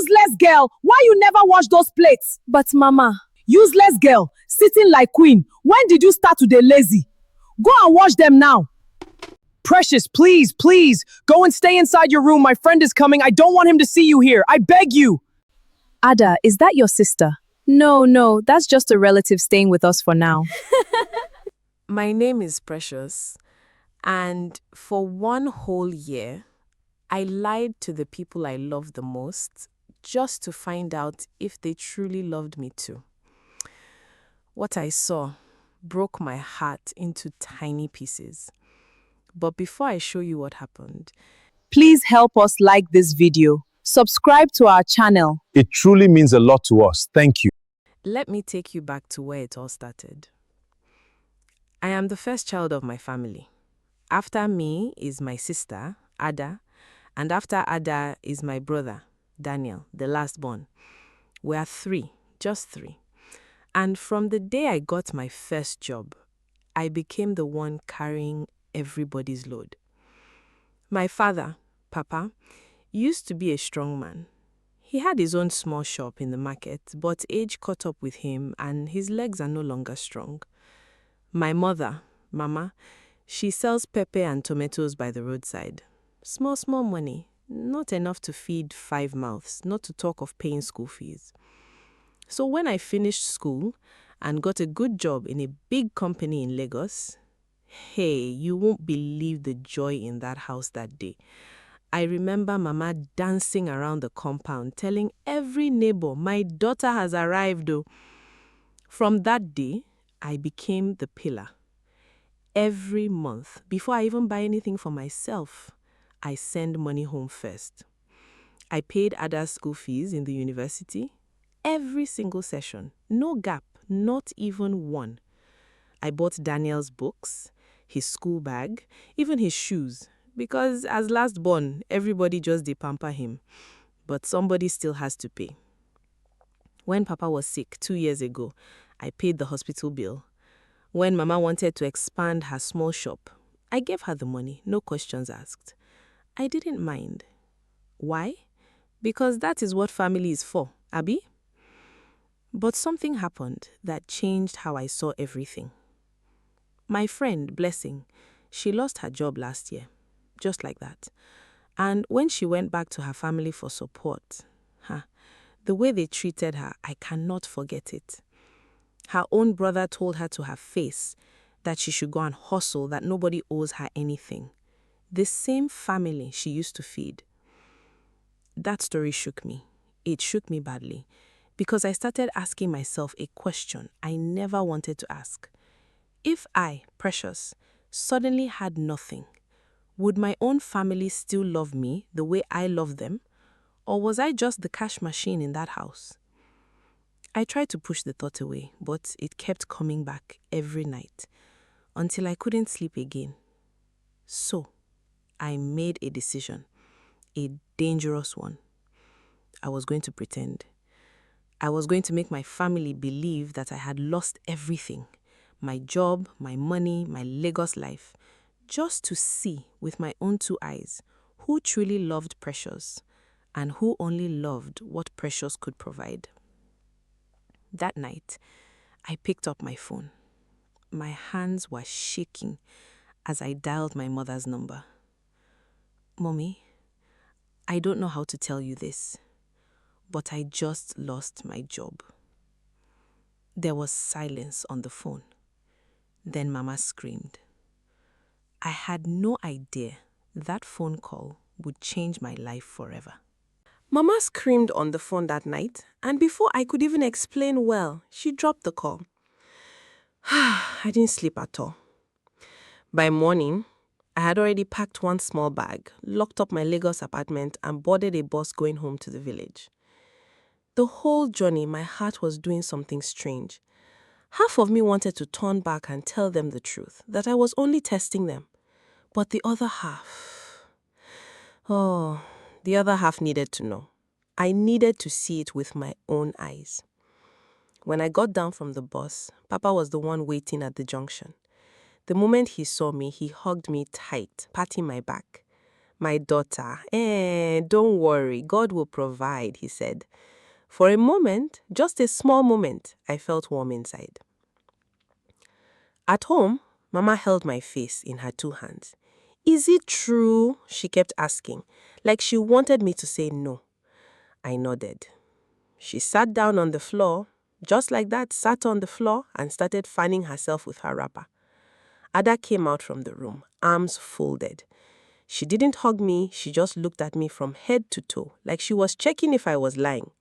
Useless girl, why you never wash those plates? But Mama, Useless girl, sitting like queen. When did you start to dey lazy? Go and wash them now. Precious, please, please, go and stay inside your room. My friend is coming. I don't want him to see you here. I beg you. Ada, is that your sister? No, that's just a relative staying with us for now. My name is Precious, and for one whole year, I lied to the people I love the most just to find out if they truly loved me too. What I saw broke my heart into tiny pieces. But before I show you what happened, Please help us like this video. Subscribe to our channel. It truly means a lot to us. Thank you. let me take you back to where it all started. I am the first child of my family. After me is my sister, Ada, and after Ada is my brother, Daniel, the last born. We are three, just three. And from the day I got my first job, I became the one carrying everybody's load. My father, Papa, used to be a strong man. He had his own small shop in the market, but age caught up with him and his legs are no longer strong. My mother, Mama, she sells pepper and tomatoes by the roadside. Small money, not enough to feed 5 mouths, not to talk of paying school fees. So when I finished school and got a good job in a big company in Lagos, hey, you won't believe the joy in that house that day. I remember Mama dancing around the compound, telling every neighbor, my daughter has arrived. Oh. From that day, I became the pillar. Every month, before I even buy anything for myself, I send money home first. I paid Ada's school fees in the university, every single session, no gap, not even one. I bought Daniel's books, his school bag, even his shoes, because as last born, everybody just dey pamper him. But somebody still has to pay. When Papa was sick 2 years ago, I paid the hospital bill. When Mama wanted to expand her small shop, I gave her the money, no questions asked. I didn't mind. Why? Because that is what family is for, Abi? But something happened that changed how I saw everything. My friend, Blessing, she lost her job last year, just like that. And when she went back to her family for support, the way they treated her, I cannot forget it. Her own brother told her to her face that she should go and hustle, that nobody owes her anything. The same family she used to feed. That story shook me. It shook me badly because I started asking myself a question I never wanted to ask. If I, Precious, suddenly had nothing, would my own family still love me the way I love them? Or was I just the cash machine in that house? I tried to push the thought away, but it kept coming back every night until I couldn't sleep again. So, I made a decision, a dangerous one. I was going to pretend. I was going to make my family believe that I had lost everything, my job, my money, my Lagos life, just to see with my own 2 eyes who truly loved Precious and who only loved what Precious could provide. That night, I picked up my phone. My hands were shaking as I dialed my mother's number. Mommy, I don't know how to tell you this, but I just lost my job. There was silence on the phone. Then Mama screamed. I had no idea that phone call would change my life forever. Mama screamed on the phone that night, and before I could even explain well, she dropped the call. I didn't sleep at all. By morning, I had already packed one small bag, locked up my Lagos apartment, and boarded a bus going home to the village. The whole journey, my heart was doing something strange. Half of me wanted to turn back and tell them the truth, that I was only testing them. But the other half... the other half needed to know. I needed to see it with my own eyes. When I got down from the bus, Papa was the one waiting at the junction. The moment he saw me, he hugged me tight, patting my back. My daughter, don't worry, God will provide, he said. For a moment, just a small moment, I felt warm inside. At home, Mama held my face in her two hands. Is it true? She kept asking, like she wanted me to say no. I nodded. She sat down on the floor, just like that, sat on the floor and started fanning herself with her wrapper. Ada came out from the room, arms folded. She didn't hug me, she just looked at me from head to toe, like she was checking if I was lying.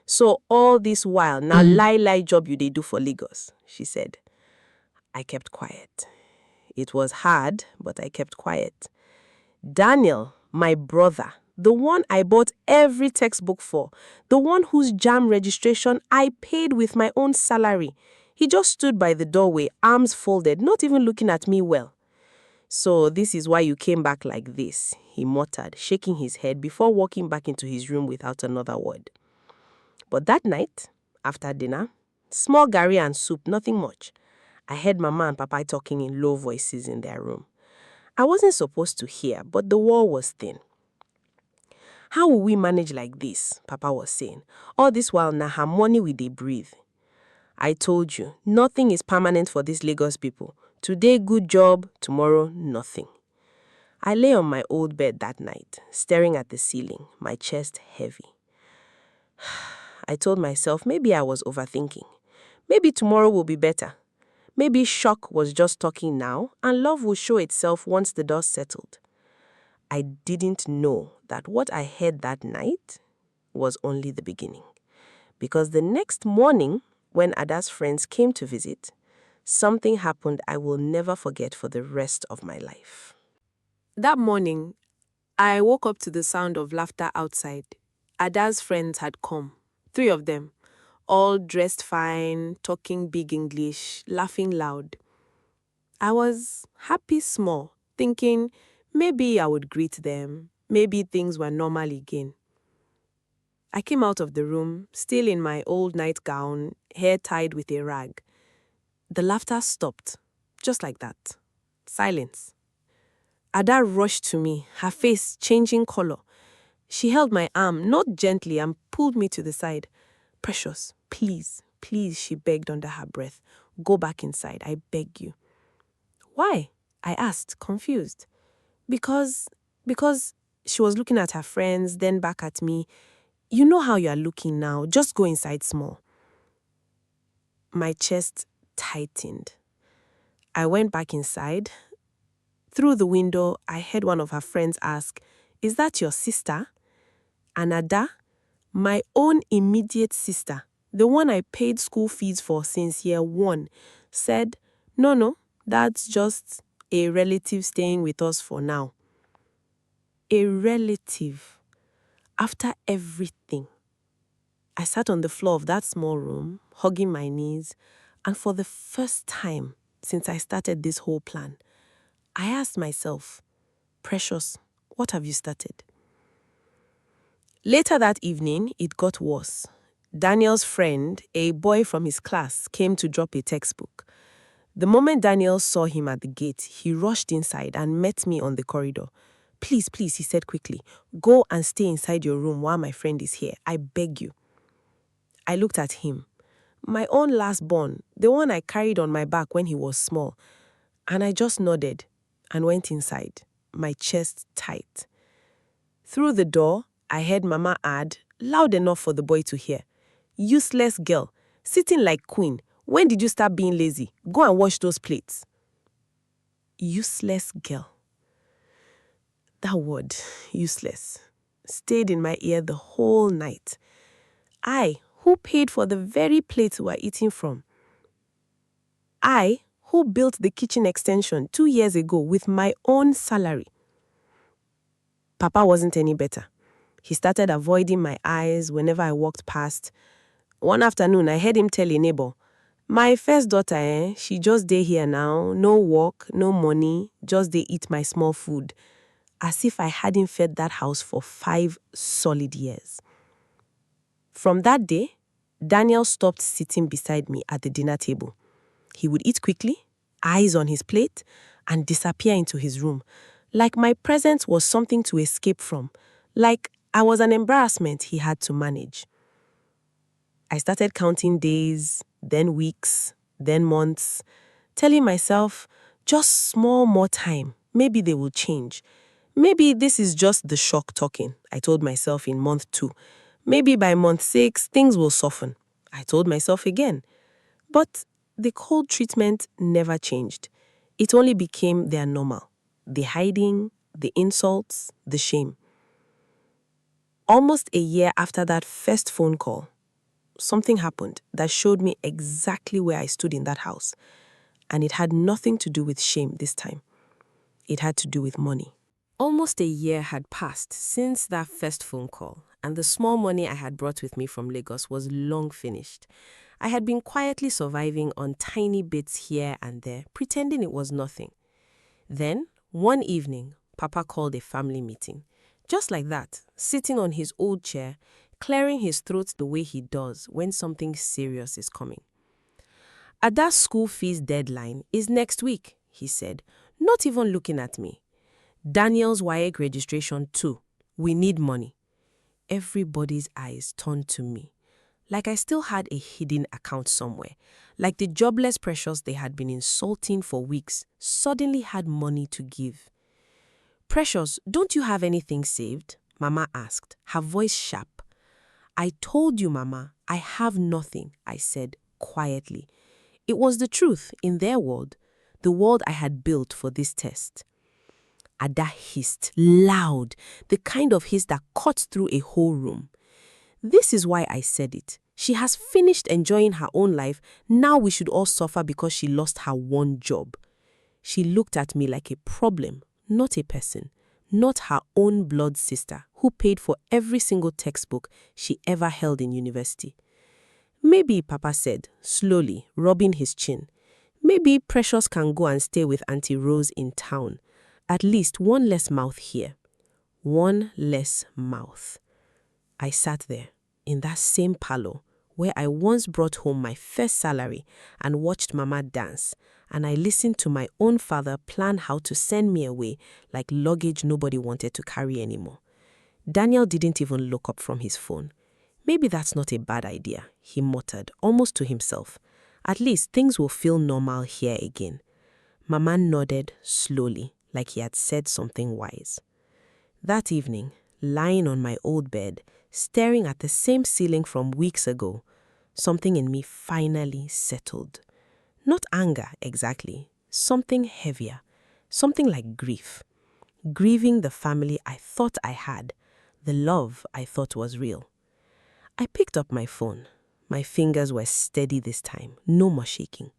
So all this while, now lie job you dey do for Lagos, she said. I kept quiet. It was hard, but I kept quiet. Daniel, my brother, the one I bought every textbook for, the one whose JAM registration I paid with my own salary, he just stood by the doorway, arms folded, not even looking at me well. So this is why you came back like this, he muttered, shaking his head before walking back into his room without another word. But that night, after dinner, small garri and soup, nothing much, I heard Mama and Papa talking in low voices in their room. I wasn't supposed to hear, but the wall was thin. How will we manage like this? Papa was saying. All this while na her money we dey breathe. I told you, nothing is permanent for these Lagos people. Today good job, tomorrow nothing. I lay on my old bed that night, staring at the ceiling, my chest heavy. I told myself maybe I was overthinking. Maybe tomorrow will be better. Maybe shock was just talking now, and love will show itself once the dust settled. I didn't know that what I heard that night was only the beginning. Because the next morning, when Ada's friends came to visit, something happened I will never forget for the rest of my life. That morning, I woke up to the sound of laughter outside. Ada's friends had come, 3 of them, all dressed fine, talking big English, laughing loud. I was happy small, thinking maybe I would greet them, maybe things were normal again. I came out of the room, still in my old nightgown, hair tied with a rag. The laughter stopped, just like that. Silence. Ada rushed to me, her face changing color. She held my arm, not gently, and pulled me to the side. Precious, please, please, she begged under her breath. Go back inside, I beg you. Why? I asked, confused. Because she was looking at her friends, then back at me. You know how you are looking now, just go inside small. My chest tightened. I went back inside. Through the window, I heard one of her friends ask, "Is that your sister?" And Ada, my own immediate sister, the one I paid school fees for since year 1, said, No, that's just a relative staying with us for now. A relative. After everything. I sat on the floor of that small room, hugging my knees, and for the first time since I started this whole plan, I asked myself, Precious, what have you started? Later that evening, it got worse. Daniel's friend, a boy from his class, came to drop a textbook. The moment Daniel saw him at the gate, he rushed inside and met me on the corridor. Please, he said quickly, go and stay inside your room while my friend is here. I beg you. I looked at him. My own last born, the one I carried on my back when he was small. And I just nodded and went inside, my chest tight. Through the door, I heard Mama add, loud enough for the boy to hear, Useless girl, sitting like queen. When did you start being lazy? Go and wash those plates. Useless girl. That word, useless, stayed in my ear the whole night. I, who paid for the very plates we were eating from. I, who built the kitchen extension 2 years ago with my own salary. Papa wasn't any better. He started avoiding my eyes whenever I walked past. One afternoon, I heard him tell a neighbor, my first daughter, she just dey here now, no work, no money, just dey eat my small food. As if I hadn't fed that house for 5 solid years. From that day, Daniel stopped sitting beside me at the dinner table. He would eat quickly, eyes on his plate, and disappear into his room, Like my presence was something to escape from, like I was an embarrassment he had to manage. I started counting days, then weeks, then months, telling myself, just small more time, maybe they will change. Maybe this is just the shock talking, I told myself in month 2. Maybe by month 6, things will soften, I told myself again. But the cold treatment never changed. It only became their normal. The hiding, the insults, the shame. Almost a year after that first phone call, something happened that showed me exactly where I stood in that house. And it had nothing to do with shame this time. It had to do with money. Almost a year had passed since that first phone call, and the small money I had brought with me from Lagos was long finished. I had been quietly surviving on tiny bits here and there, pretending it was nothing. Then, one evening, Papa called a family meeting. Just like that, sitting on his old chair, clearing his throat the way he does when something serious is coming. Ada's school fees deadline is next week, he said, not even looking at me. Daniel's WAEC registration too. We need money. Everybody's eyes turned to me. Like I still had a hidden account somewhere. Like the jobless Precious they had been insulting for weeks suddenly had money to give. Precious, don't you have anything saved? Mama asked, her voice sharp. I told you, Mama, I have nothing, I said quietly. It was the truth in their world, the world I had built for this test. Ada hissed, loud, the kind of hiss that cuts through a whole room. This is why I said it. She has finished enjoying her own life. Now we should all suffer because she lost her one job. She looked at me like a problem, not a person, not her own blood sister who paid for every single textbook she ever held in university. Maybe, Papa said, slowly, rubbing his chin. Maybe Precious can go and stay with Auntie Rose in town. At least one less mouth here. One less mouth. I sat there, in that same parlor, where I once brought home my first salary and watched Mama dance, and I listened to my own father plan how to send me away like luggage nobody wanted to carry anymore. Daniel didn't even look up from his phone. Maybe that's not a bad idea, he muttered, almost to himself. At least things will feel normal here again. Mama nodded slowly, like he had said something wise. That evening, lying on my old bed, staring at the same ceiling from weeks ago, something in me finally settled. Not anger, exactly. Something heavier. Something like grief. Grieving the family I thought I had, the love I thought was real. I picked up my phone. My fingers were steady this time, no more shaking.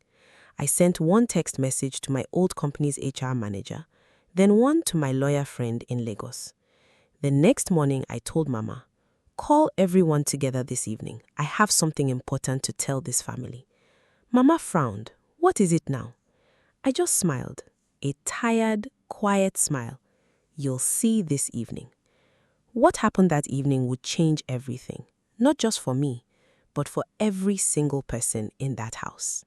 I sent one text message to my old company's HR manager, then one to my lawyer friend in Lagos. The next morning, I told Mama, call everyone together this evening. I have something important to tell this family. Mama frowned. What is it now? I just smiled. A tired, quiet smile. You'll see this evening. What happened that evening would change everything. Not just for me, but for every single person in that house.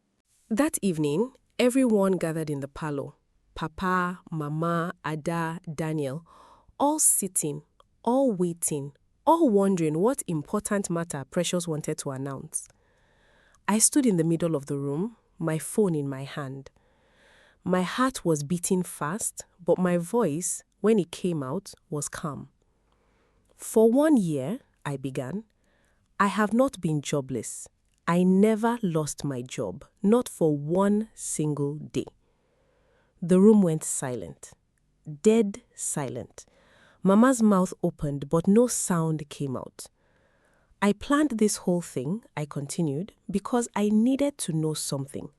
That evening, everyone gathered in the parlor. Papa, Mama, Ada, Daniel, all sitting, all waiting, all wondering what important matter Precious wanted to announce. I stood in the middle of the room, my phone in my hand. My heart was beating fast, but my voice, when it came out, was calm. For 1 year, I began, I have not been jobless. I never lost my job, not for one single day. The room went silent, dead silent. Mama's mouth opened, but no sound came out. I planned this whole thing, I continued, because I needed to know something.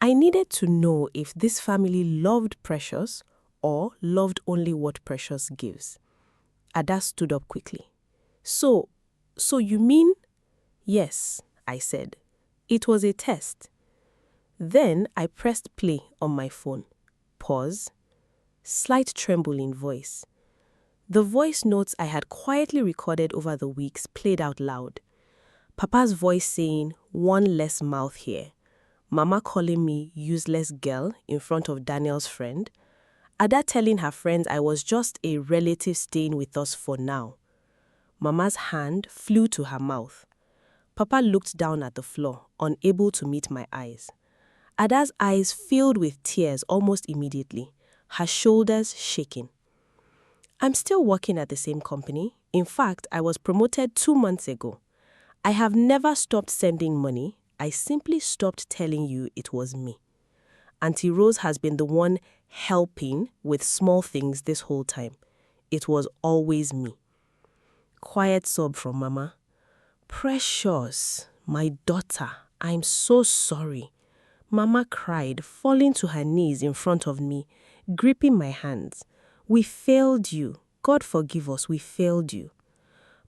I needed to know if this family loved Precious or loved only what Precious gives. Ada stood up quickly. So you mean? Yes, I said. It was a test. Then I pressed play on my phone. Pause. Slight tremble in voice. The voice notes I had quietly recorded over the weeks played out loud. Papa's voice saying, one less mouth here. Mama calling me useless girl in front of Daniel's friend. Ada telling her friends I was just a relative staying with us for now. Mama's hand flew to her mouth. Papa looked down at the floor, unable to meet my eyes. Ada's eyes filled with tears almost immediately, her shoulders shaking. I'm still working at the same company. In fact, I was promoted 2 months ago. I have never stopped sending money. I simply stopped telling you it was me. Auntie Rose has been the one helping with small things this whole time. It was always me. Quiet sob from Mama. Precious, my daughter, I'm so sorry. Mama cried, falling to her knees in front of me, gripping my hands. We failed you. God forgive us, we failed you.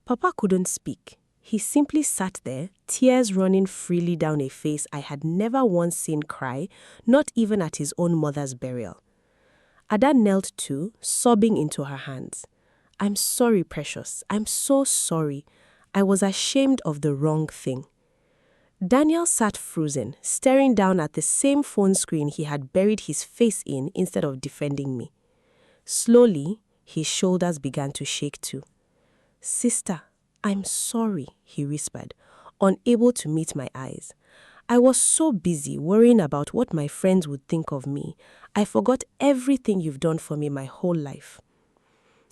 Papa couldn't speak. He simply sat there, tears running freely down a face I had never once seen cry, not even at his own mother's burial. Ada knelt too, sobbing into her hands. I'm sorry, Precious. I'm so sorry. I was ashamed of the wrong thing. Daniel sat frozen, staring down at the same phone screen he had buried his face in instead of defending me. Slowly, his shoulders began to shake too. Sister, I'm sorry, he whispered, unable to meet my eyes. I was so busy worrying about what my friends would think of me. I forgot everything you've done for me my whole life.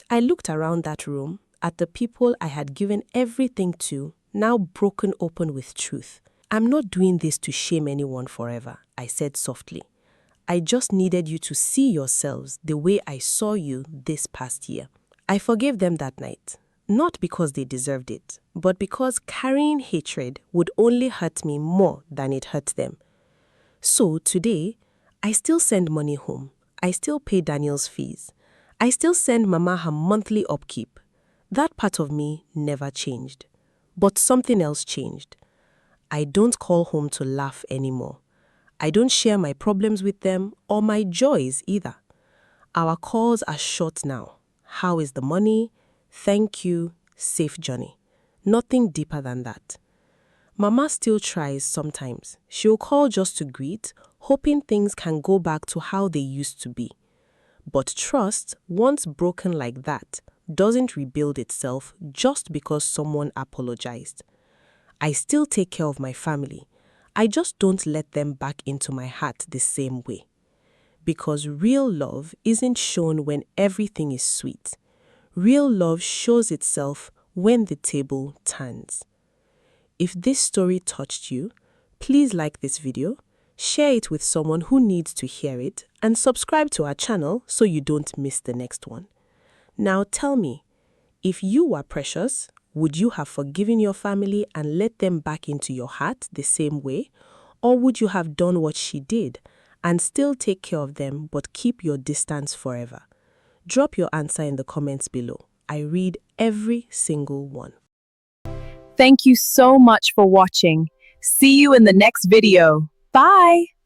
I looked around that room, at the people I had given everything to, now broken open with truth. I'm not doing this to shame anyone forever, I said softly. I just needed you to see yourselves the way I saw you this past year. I forgave them that night, not because they deserved it, but because carrying hatred would only hurt me more than it hurt them. So today, I still send money home. I still pay Daniel's fees. I still send Mama her monthly upkeep. That part of me never changed. But something else changed. I don't call home to laugh anymore. I don't share my problems with them or my joys either. Our calls are short now. How is the money? Thank you. Safe journey. Nothing deeper than that. Mama still tries sometimes. She'll call just to greet, hoping things can go back to how they used to be. But trust, once broken like that, doesn't rebuild itself just because someone apologized. I still take care of my family. I just don't let them back into my heart the same way. Because real love isn't shown when everything is sweet. Real love shows itself when the table turns. If this story touched you, please like this video, share it with someone who needs to hear it, and subscribe to our channel so you don't miss the next one. Now tell me, if you were Precious, would you have forgiven your family and let them back into your heart the same way? Or would you have done what she did and still take care of them but keep your distance forever? Drop your answer in the comments below. I read every single one. Thank you so much for watching. See you in the next video. Bye!